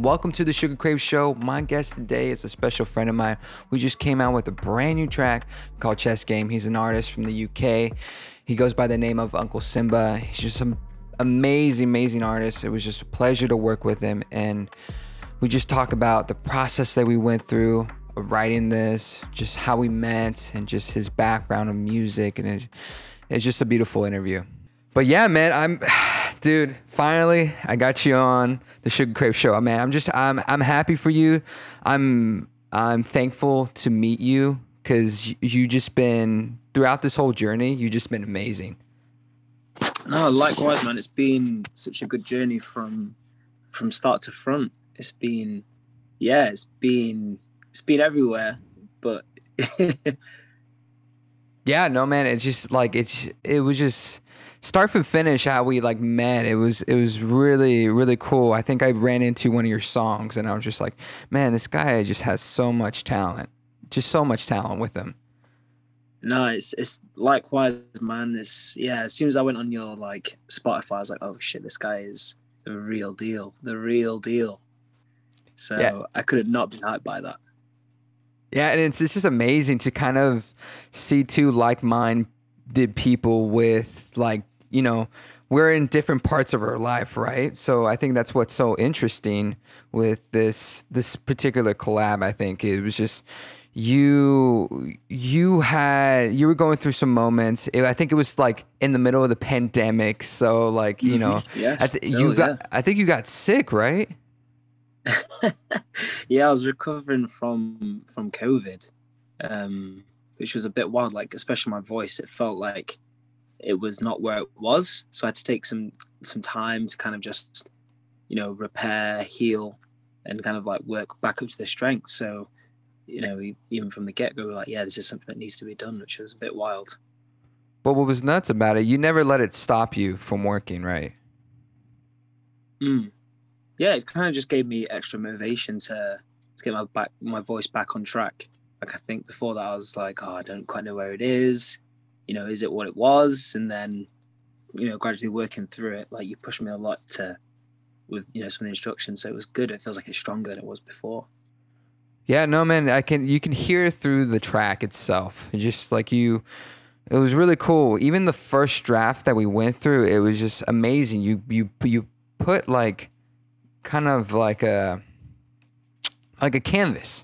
Welcome to the SUGA CRAVE Show. My guest today is a special friend of mine. We just came out with a brand new track called Chess Game. He's an artist from the UK. He goes by the name of UNCLE SIMBA. He's just an amazing artist. It was just a pleasure to work with him. And we just talk about the process that we went through of writing this, just how we met, and just his background of music. And it's just a beautiful interview. But yeah, man, dude, finally I got you on the SUGA CRAVE Show. Man, I'm happy for you. I'm thankful to meet you because you just been throughout this whole journey. You just been amazing. No, likewise, man. It's been such a good journey from start to front. It's been everywhere, but yeah, no, man. It's just like it was just start from finish how we like met. It was really cool. I think I ran into one of your songs and I was just like, man, this guy just has so much talent, with him. No, it's likewise, man. As soon as I went on your like Spotify, I was like, oh shit, this guy is the real deal. So yeah. I could not be hyped by that. Yeah, and it's just amazing to kind of see two like-minded people with, like, you know, we're in different parts of our life, right? So I think that's what's so interesting with this particular collab. I think it was just you were going through some moments. I think it was like in the middle of the pandemic, so like, you know, yes. I think you got sick, right? Yeah, I was recovering from COVID, which was a bit wild. Like, especially my voice, it felt like it was not where it was. So I had to take some time to kind of just, you know, repair, heal, and kind of like work back up to the strength. So, you know, even from the get-go, we were like, yeah, this is something that needs to be done, which was a bit wild. But what was nuts about it, you never let it stop you from working, right? Yeah, it kind of just gave me extra motivation to get my voice back on track. Like, I think before that I was like, oh, I don't quite know where it is. You know, is it what it was? And then, you know, gradually working through it, like you pushed me a lot with, you know, some instructions. So it was good. It feels like it's stronger than it was before. Yeah, no, man, you can hear through the track itself. It's just like it was really cool. Even the first draft that we went through, it was just amazing. You put like kind of like a canvas,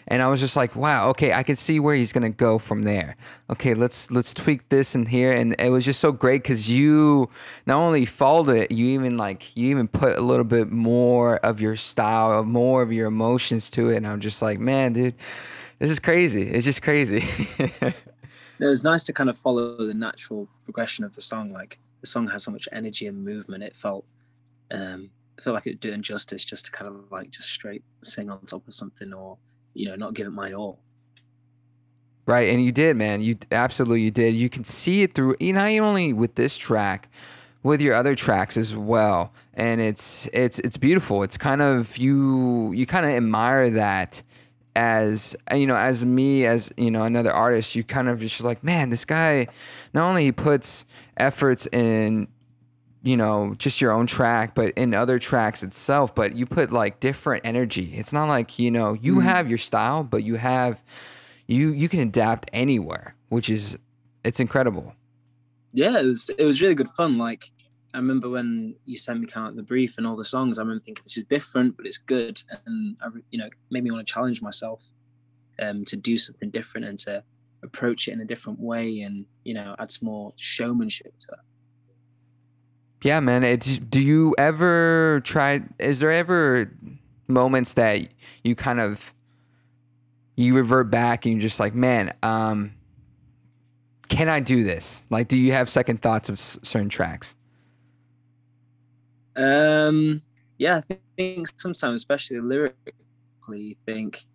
and I was just like, wow, okay, I can see where he's gonna go from there. Okay, let's tweak this in here. And it was just so great because you not only followed it, you even put a little bit more of your style, more of your emotions to it. And I'm just like, man, dude, this is crazy. It's just crazy. It was nice to kind of follow the natural progression of the song. Like, the song has so much energy and movement. It felt like it was doing justice just to kind of like just straight sing on top of something, or, you know, not give it my all. Right, and you did, man. You absolutely did. You can see it through, not only with this track, with your other tracks as well. And it's beautiful. It's kind of you kind of admire that as, you know, as me, as, you know, another artist. You kind of just like, man, this guy, not only he puts efforts in, you know, just your own track, but in other tracks itself, but you put like different energy. It's not like, you know, you have your style, but you can adapt anywhere, it's incredible. Yeah, it was really good fun. Like, I remember when you sent me kind of the brief and all the songs, I remember thinking, this is different, but it's good. And, you know, it made me want to challenge myself to do something different and to approach it in a different way and, you know, add some more showmanship to it. Yeah, man. Do you ever try? Is there ever moments that you kind of revert back and you're just like, man, can I do this? Like, do you have second thoughts of certain tracks? Yeah, I think sometimes, especially lyrically, you think,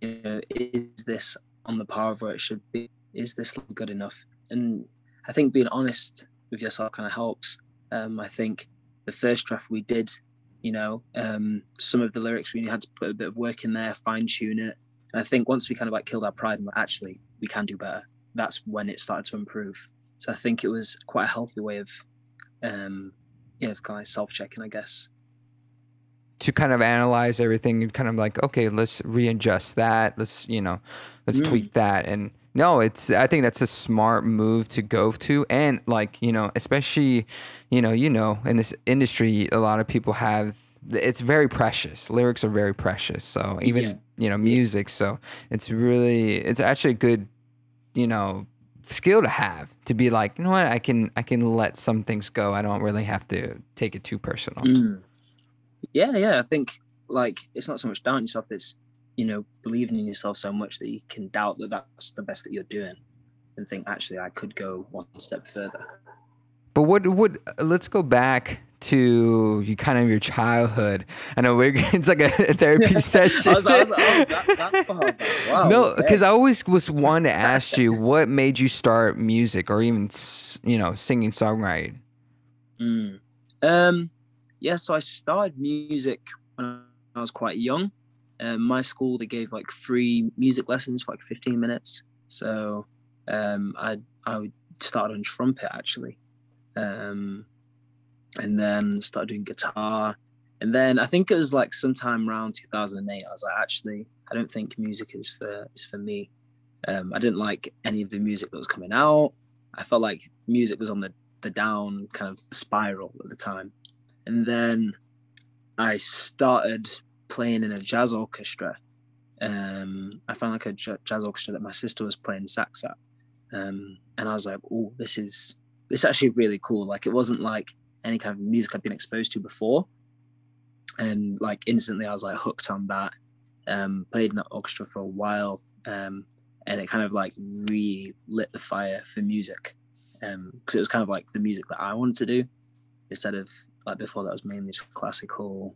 you know, is this on the par of where it should be? Is this good enough? And I think being honest with yourself kind of helps. I think the first draft we did, you know, some of the lyrics we had to put a bit of work in there, fine tune it. And I think once we kind of like killed our pride and actually we can do better, that's when it started to improve. So I think it was quite a healthy way of kind of self-checking, I guess. to kind of analyze everything and kind of like, okay, let's readjust that. Let's, let's tweak that. And no, I think that's a smart move to go to. And like, especially, in this industry, a lot of people it's very precious. Lyrics are very precious. So even, music. So it's actually a good, skill to have, to be like, you know what, I can let some things go. I don't really have to take it too personal. Yeah. I think like it's not so much doubting yourself, it's believing in yourself so much that you can doubt that that's the best that you're doing, and think actually I could go one step further. But let's go back to your childhood. I know it's like a therapy session. Wow. No, because I always was wanting to ask you, what made you start music, or even singing, songwriting? Yeah, so I started music when I was quite young. My school, they gave like free music lessons for like 15 minutes. So I started on trumpet actually. And then started doing guitar. And then I think it was like sometime around 2008, I was like, actually, I don't think music is for me. I didn't like any of the music that was coming out. I felt like music was on the down kind of spiral at the time. And then I started playing in a jazz orchestra. I found like a jazz orchestra that my sister was playing sax at. And I was like, oh, this is actually really cool. Like, it wasn't like any kind of music I'd been exposed to before. And like instantly I was like hooked on that. Played in that orchestra for a while. And it kind of like really lit the fire for music. Because it was kind of like the music that I wanted to do, instead of like before that was mainly just classical.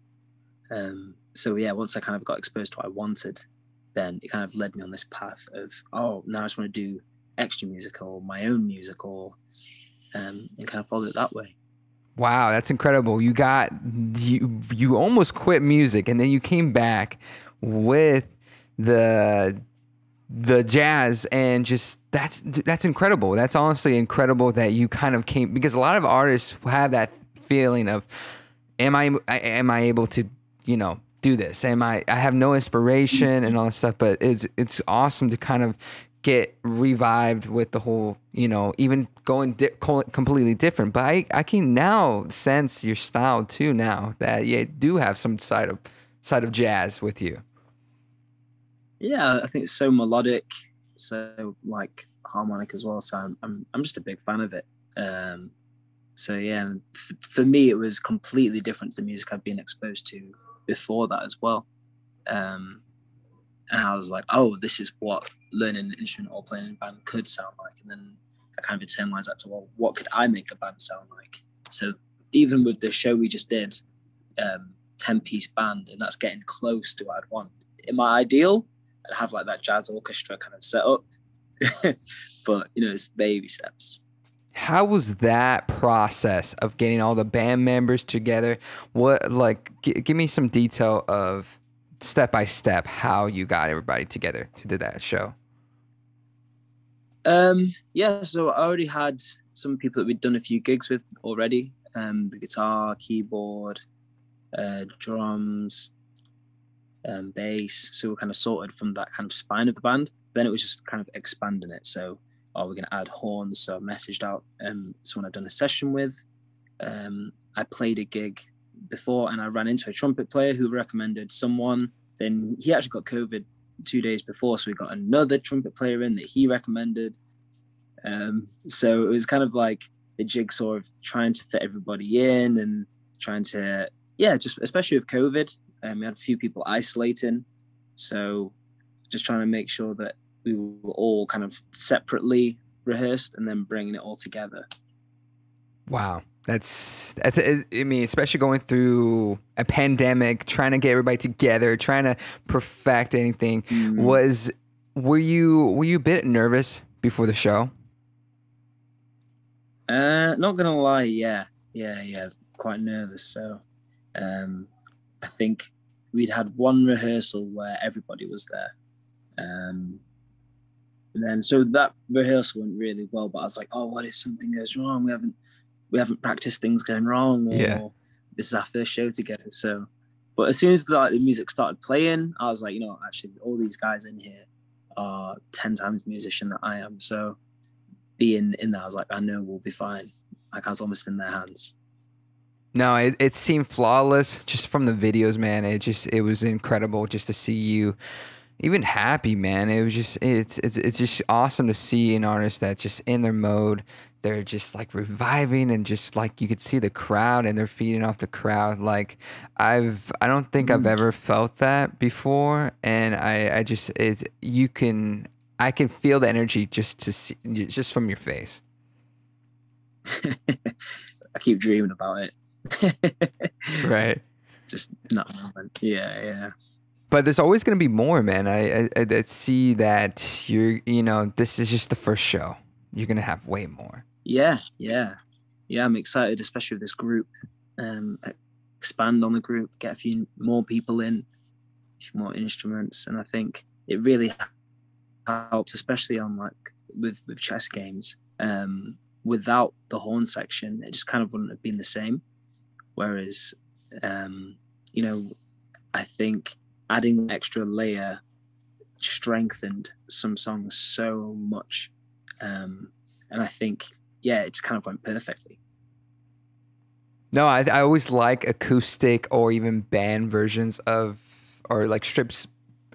So yeah, once I kind of got exposed to what I wanted, then it kind of led me on this path of, oh, now I just want to do extra music or my own music, or and kind of followed it that way. Wow, that's incredible. You almost quit music, and then you came back with the jazz, and just that's incredible. That's honestly incredible that you kind of came, because a lot of artists have that feeling of, am I able to do this? I have no inspiration and all this stuff, but it's awesome to kind of get revived with the whole, even going completely different. But I can now sense your style too, now that you do have some side of jazz with you. Yeah, I think it's so melodic, so like harmonic as well. So I'm just a big fan of it. So yeah, for me, it was completely different to the music I'd been exposed to before that as well. And I was like, oh, this is what learning an instrument or playing in a band could sound like. And then I kind of internalized that to, well, what could I make a band sound like? So even with the show we just did, 10-piece band, and that's getting close to what I'd want. In my ideal, I'd have like that jazz orchestra kind of set up. But, it's baby steps. How was that process of getting all the band members together? What, like, give me some detail of step by step how you got everybody together to do that show. Yeah, so I already had some people that we'd done a few gigs with already. The guitar, keyboard, drums, bass. So we're kind of sorted from that kind of spine of the band. Then it was just kind of expanding it. So, we're going to add horns. So I messaged out someone I'd done a session with. I played a gig before, and I ran into a trumpet player who recommended someone. Then he actually got COVID 2 days before, so we got another trumpet player in that he recommended. So it was kind of like the jigsaw of trying to fit everybody in, and trying to, just especially with COVID, we had a few people isolating. So just trying to make sure that we were all kind of separately rehearsed and then bringing it all together. Wow. That's I mean, especially going through a pandemic, trying to get everybody together, trying to perfect anything. Were you a bit nervous before the show? Not gonna lie, yeah, quite nervous. So I think we'd had one rehearsal where everybody was there. And then so that rehearsal went really well, but I was like, oh, what if something goes wrong? We haven't practiced things going wrong, or this is our first show together. So, But as soon as like the music started playing, I was like, you know, actually, all these guys in here are 10 times musician that I am. So being in there, I was like, I know we'll be fine. Like I was almost in their hands. No, it seemed flawless just from the videos, man. It was incredible just to see you even happy, man. It was just it's just awesome to see an artist that's just in their mode. They're just like reviving and just like you could see the crowd and they're feeding off the crowd. Like I don't think I've ever felt that before, and I just I can feel the energy just to see, just from your face. I keep dreaming about it. Right. Just not moment. Yeah. But there's always going to be more, man. I see that you know, this is just the first show. You're going to have way more. Yeah. I'm excited, especially with this group. Expand on the group, get a few more people in, a few more instruments, and I think it really helps, especially on like with chess games. Without the horn section, it just kind of wouldn't have been the same. Whereas, you know, I think adding an extra layer strengthened some songs so much. And I think, yeah, it just kind of went perfectly. No, I always like acoustic or even band versions of, or like strips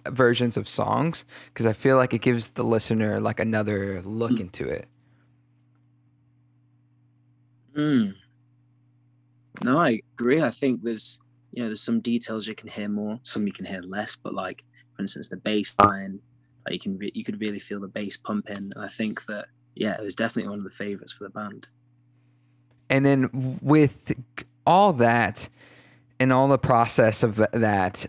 versions of songs, because I feel like it gives the listener like another look into it. No, I agree. I think there's some details you can hear more, some you can hear less. But like, for instance, the bass line, like you could really feel the bass pumping. And I think that, yeah, it was definitely one of the favorites for the band. And then with all that and all the process of that,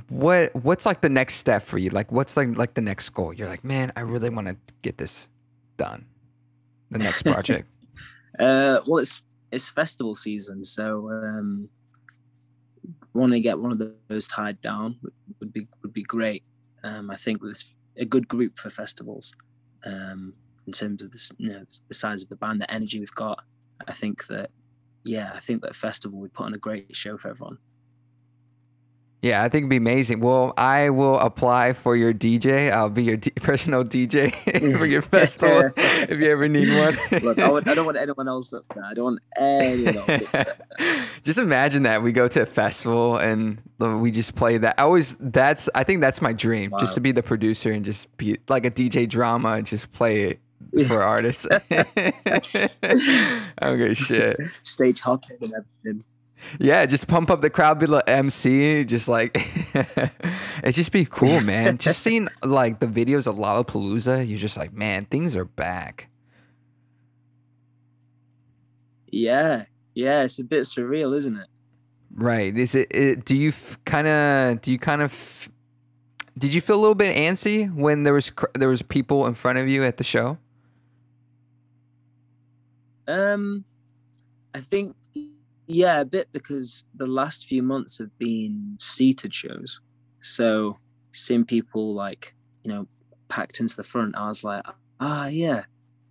what's like the next step for you? Like, what's like the next goal? You're like, man, I really want to get this done. The next project. Well, it's festival season, so want to get one of those tied down would be great. I think it's a good group for festivals. In terms of this, the size of the band, the energy we've got. I think that festival would put on a great show for everyone. Yeah, I think it'd be amazing. Well, I will apply for your DJ. I'll be your personal DJ for your festival if you ever need one. Look, I don't want anyone else up there. I don't want anyone else up there. Just imagine that we go to a festival and we just play that. I think that's my dream, just to be the producer and just be like a DJ drama and just play it for artists. I don't give a shit. Stage hopping and everything. Yeah, just pump up the crowd, be like MC, just like it just be cool, man. Just seeing like the videos of Lollapalooza, you're just like, man, things are back. Yeah, it's a bit surreal, isn't it? Right. Is it? Did you feel a little bit antsy when there was people in front of you at the show? I think. Yeah, a bit, because the last few months have been seated shows. So seeing people like, packed into the front, I was like, yeah,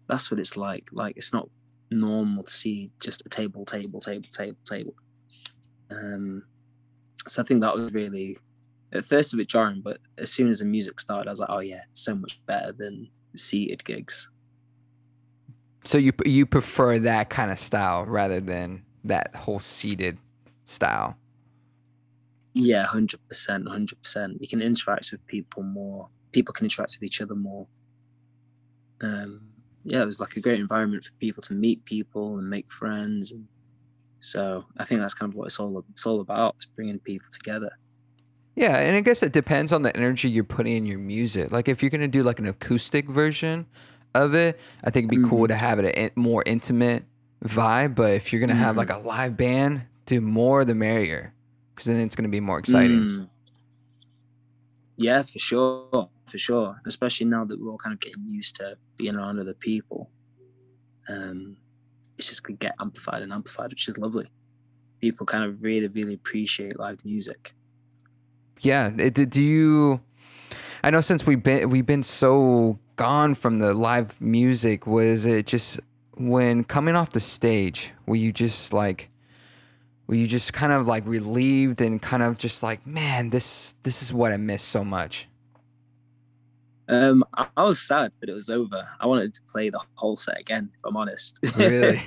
that's what it's like. Like, it's not normal to see just a table. So I think that was really, at first a bit jarring, but as soon as the music started, I was like, oh yeah, so much better than seated gigs. So you prefer that kind of style rather than that whole seated style? Yeah, 100%. You can interact with people more. People can interact with each other more. Yeah, it was like a great environment for people to meet people and make friends. And so I think that's kind of what it's all about, is bringing people together. Yeah, and I guess it depends on the energy you're putting in your music. Like if you're gonna do like an acoustic version of it, I think it'd be cool to have it a more intimate vibe. But if you're gonna have like a live band, do more the merrier, because then it's gonna be more exciting. Yeah, for sure, especially now that we're all kind of getting used to being around other people. It's just gonna get amplified, which is lovely. People kind of really appreciate live music. Yeah. I know since we've been so gone from the live music, was it just when coming off the stage, were you just like, were you just kind of like relieved and kind of just like, man, this is what I missed so much? I was sad that it was over. I wanted to play the whole set again, if I'm honest. Really?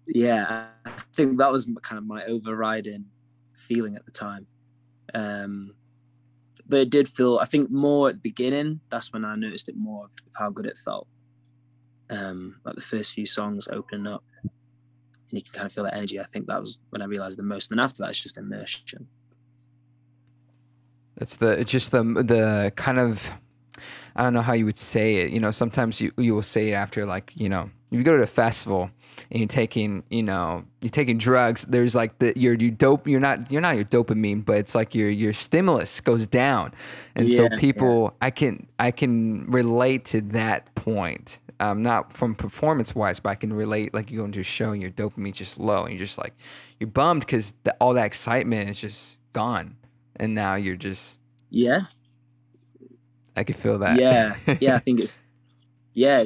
Yeah, I think that was kind of my overriding feeling at the time. But it did feel, I think, more at the beginning. That's when I noticed it more of how good it felt. Like the first few songs opening up, and you can kind of feel that energy. I think that was when I realized the most. And then after that, it's just immersion. It's the kind of, I don't know how you would say it. You know, sometimes you will say it after, like, you know, if you go to a festival and you're taking drugs, there's like you're not your dopamine, but it's like your stimulus goes down. And so people, I can relate to that point. Not from performance wise, but I can relate, like, you go into a show and your dopamine's just low and you're just like, you're bummed because all that excitement is just gone. And now you're just, I can feel that. Yeah. I think it's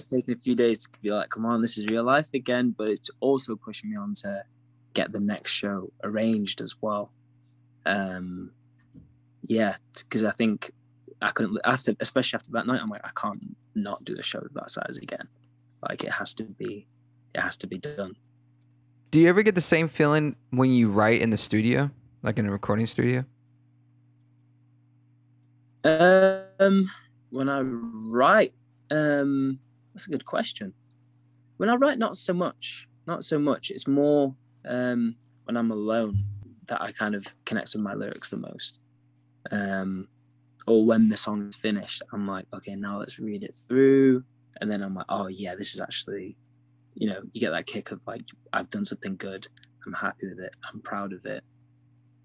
taken a few days to be like, come on, this is real life again. But it's also pushing me on to get the next show arranged as well. Because I think I couldn't, especially after that night, I'm like, I can't not do a show of that size again. Like, it has to be done. Do you ever get the same feeling when you write in the studio, like in a recording studio? When I write, that's a good question. When I write, not so much. It's more when I'm alone that I kind of connect with my lyrics the most. Or when the song is finished, I'm like, okay, now let's read it through. And then I'm like, oh yeah, this is actually, you know, you get that kick of like, I've done something good. I'm happy with it. I'm proud of it.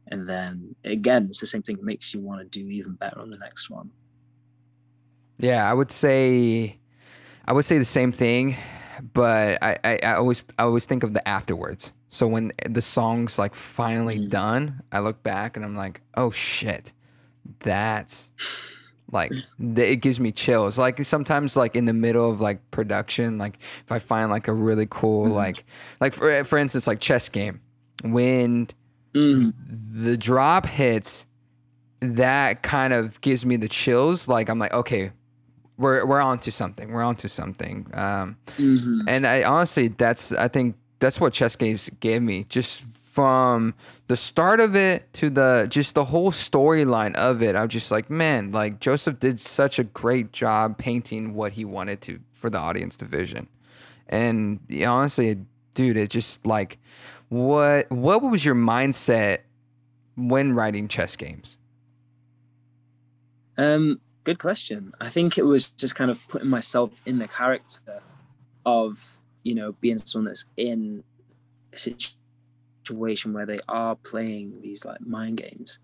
And then again, it's the same thing. It makes you want to do even better on the next one. Yeah, I would say the same thing, but I always think of the afterwards. So when the song's like finally done, I look back and I'm like, oh shit, that's like, it gives me chills. Like sometimes, like in the middle of like production, like if I find like a really cool, like for instance, like Chess Game, when the drop hits, that kind of gives me the chills. Like I'm like, okay, we're onto something. And I honestly, I think that's what Chess Games gave me, just from the start of it to the whole storyline of it. I was just like, man, like Joseph did such a great job painting what he wanted to for the audience to vision. And honestly, dude, it just like, what was your mindset when writing Chess Games? Good question. I think it was just kind of putting myself in the character of, you know, being someone that's in a situation where they are playing these like mind games.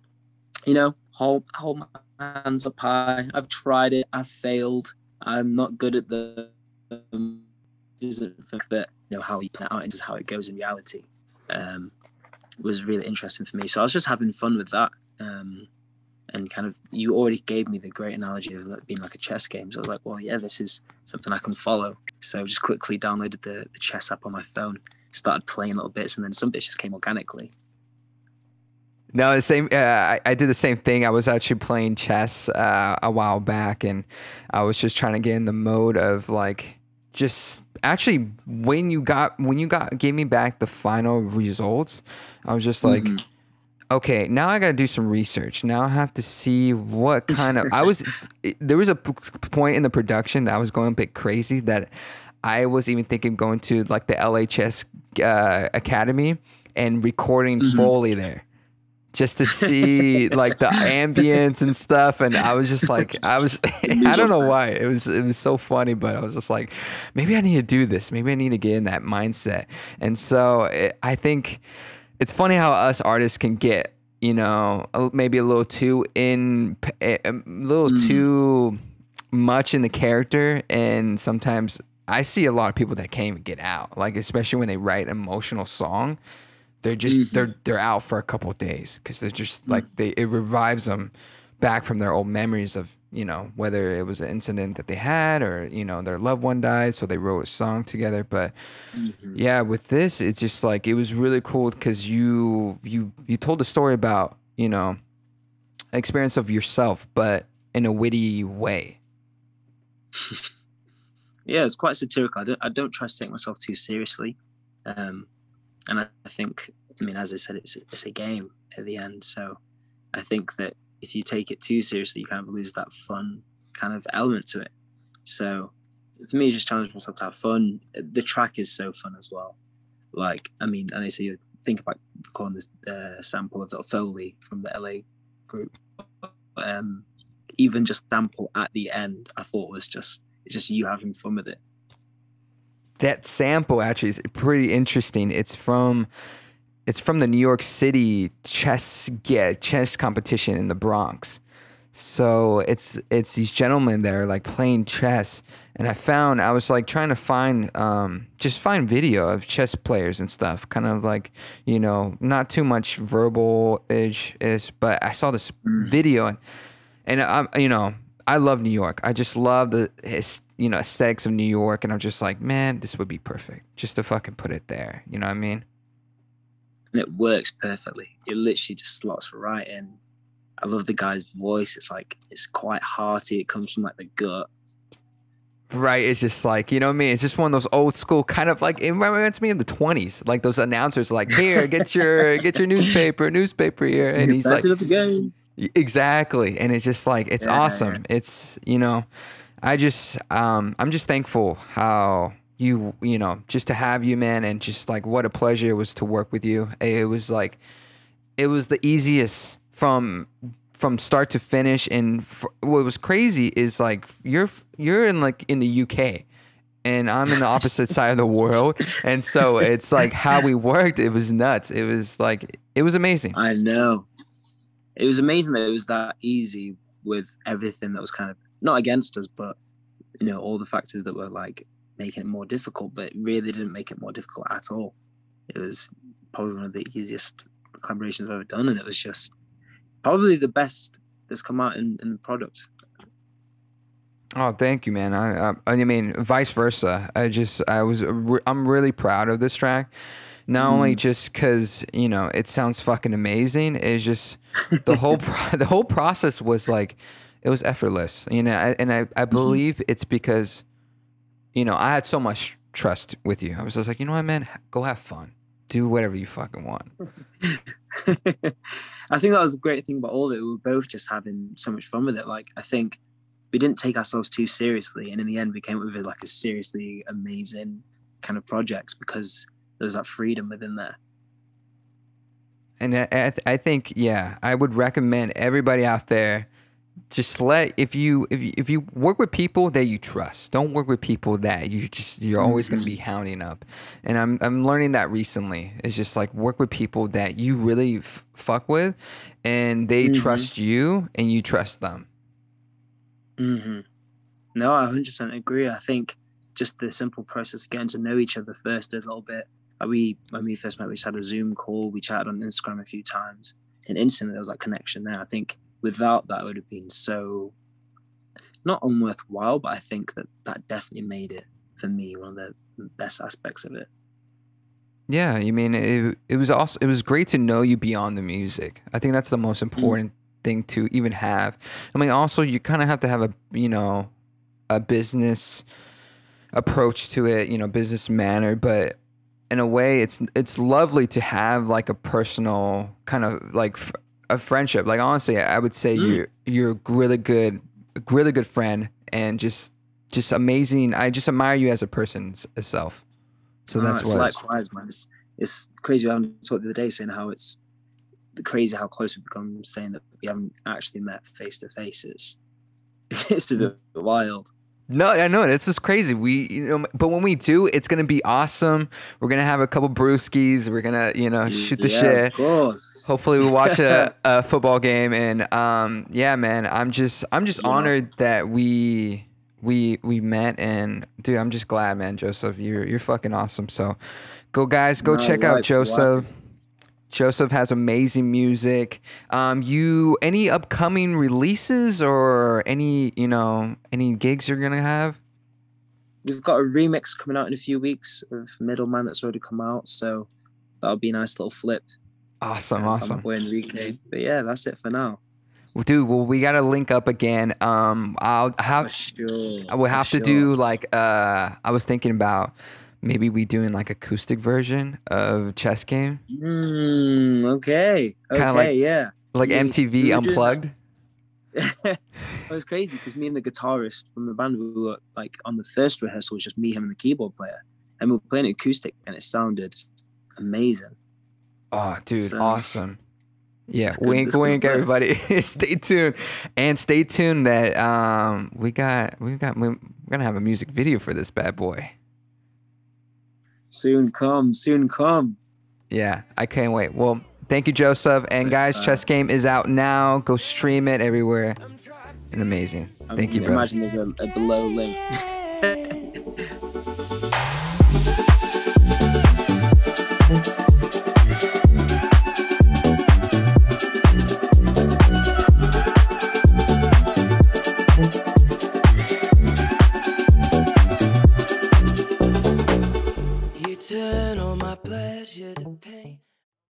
You know, hold my hands up high. I've tried it. I've failed. I'm not good at the that, you know, how you plan it out and just how it goes in reality. Was really interesting for me. So I was just having fun with that. And kind of, you already gave me the great analogy of like being like a chess game. So I was like, well, yeah, this is something I can follow. So I just quickly downloaded the chess app on my phone, started playing little bits, and then some bits just came organically. No, the same. I did the same thing. I was actually playing chess a while back, and I was just trying to get in the mode of like, just actually when you gave me back the final results, I was just like, okay, now I got to do some research. Now I have to see what kind of, there was a point in the production that I was going a bit crazy, that I was even thinking of going to like the LHS Academy and recording Foley there, just to see like the ambience and stuff. And I was just like, I don't know why. It was so funny, but I was just like, maybe I need to do this. Maybe I need to get in that mindset. And so I think it's funny how us artists can get, you know, maybe a little too too much in the character. And sometimes I see a lot of people that can't even get out, like, especially when they write an emotional song, they're just, they're out for a couple of days, because they're just like, it revives them. back from their old memories of, you know, whether it was an incident that they had or, you know, their loved one died, so they wrote a song together. But yeah, with this, it's just like it was really cool because you told a story about, you know, experience of yourself, but in a witty way. Yeah, it's quite satirical. I don't try to take myself too seriously, and I think, I mean, as I said, it's a game at the end. So I think that if you take it too seriously, you kind of lose that fun kind of element to it. So for me, just challenge myself to have fun. The track is so fun as well. Like, I mean, and I say you think about calling this sample of the Foley from the LA group. Even just sample at the end, I thought was just, it's just you having fun with it. That sample actually is pretty interesting. It's from the New York City chess competition in the Bronx. So it's these gentlemen that are like playing chess, and I was like trying to find find video of chess players and stuff, kind of like, you know, not too much verbal-ish, but I saw this video, and I'm, you know, I love New York. I just love the, you know, aesthetics of New York, and I'm just like, man, this would be perfect just to fucking put it there. You know what I mean? And it works perfectly. It literally just slots right in. I love the guy's voice. It's like, it's quite hearty. It comes from like the gut. Right. It's just like, you know what I mean? It's just one of those old school kind of like, it reminds me of the 20s. Like those announcers like, here, get your newspaper here. And he's like, up again. Exactly. And it's just like, it's awesome. It's, you know, I'm just thankful how you know, just to have you, man. And just like, what a pleasure it was to work with you. It was like, it was the easiest from start to finish. And what was crazy is like you're in like in the UK and I'm in the opposite side of the world, and so it's like how we worked, it was nuts. It was like, it was amazing. I know, it was amazing that it was that easy with everything that was kind of not against us, but you know, all the factors that were like making it more difficult, but it really didn't make it more difficult at all. It was probably one of the easiest collaborations I've ever done, and it was just probably the best that's come out in the product. Oh, thank you, man. I mean, vice versa. I'm really proud of this track. Not only just because, you know, it sounds fucking amazing. It's just the whole process was like, it was effortless, you know. I believe it's because, you know, I had so much trust with you. I was just like, you know what, man, go have fun, do whatever you fucking want. I think that was a great thing about all of it. We were both just having so much fun with it. Like, I think we didn't take ourselves too seriously, and in the end we came up with like a seriously amazing kind of project because there was that freedom within there. And I think, yeah, I would recommend everybody out there, just if you work with people that you trust. Don't work with people that you're always going to be hounding up. And I'm learning that recently. It's just like, work with people that you really fuck with, and they trust you and you trust them. No, I 100% agree. I think just the simple process of getting to know each other first a little bit. When we first met, we just had a Zoom call. We chatted on Instagram a few times, and instantly there was that connection there. I think without that, it would have been so not unworthwhile, but I think that definitely made it, for me, one of the best aspects of it. Yeah, I mean, it was also, it was great to know you beyond the music. I think that's the most important thing to even have. I mean, also you kind of have to have a, you know, a business approach to it, you know, business manner, but in a way it's lovely to have like a personal kind of like a friendship. Like, honestly, I would say you're a really good friend, and just amazing. I just admire you as a person itself. So that's what. Likewise, man. It's crazy. I talked the other day saying how it's crazy how close we've become, saying that we haven't actually met face to face. It's a bit wild. No, I know, this is crazy. But when we do, it's gonna be awesome. We're gonna have a couple brewskis. We're gonna, you know, shoot the shit. Of course. Hopefully, we watch a football game, and yeah, man, I'm just honored that we met, and dude, I'm just glad, man. Joseph, you're fucking awesome. So, go guys, go check out Joseph. Joseph has amazing music. You any upcoming releases or any any gigs you're gonna have? We've got a remix coming out in a few weeks of Middleman that's already come out, so that'll be a nice little flip. Awesome, By my awesome. boy Enrique. But yeah, that's it for now. Well, dude, well, we gotta link up again. I'll have For sure. I will have to do like I was thinking about maybe we doing like acoustic version of Chess Game, Okay. Kinda like- Yeah. like We MTV were doing Unplugged. It was crazy because me and the guitarist from the band, we were like on the first rehearsal, it was just me, him, and the keyboard player, and we were playing acoustic, and it sounded amazing. Oh, dude, So- awesome. Yeah, It's good- wink, it's good wink, work. everybody. Stay tuned, and stay tuned that we're gonna have a music video for this bad boy. Soon come. Yeah, I can't wait. Well, thank you, Joseph. And guys, Chess Game is out now. Go stream it everywhere. And amazing. Thank you, bro. Imagine there's a below link. You took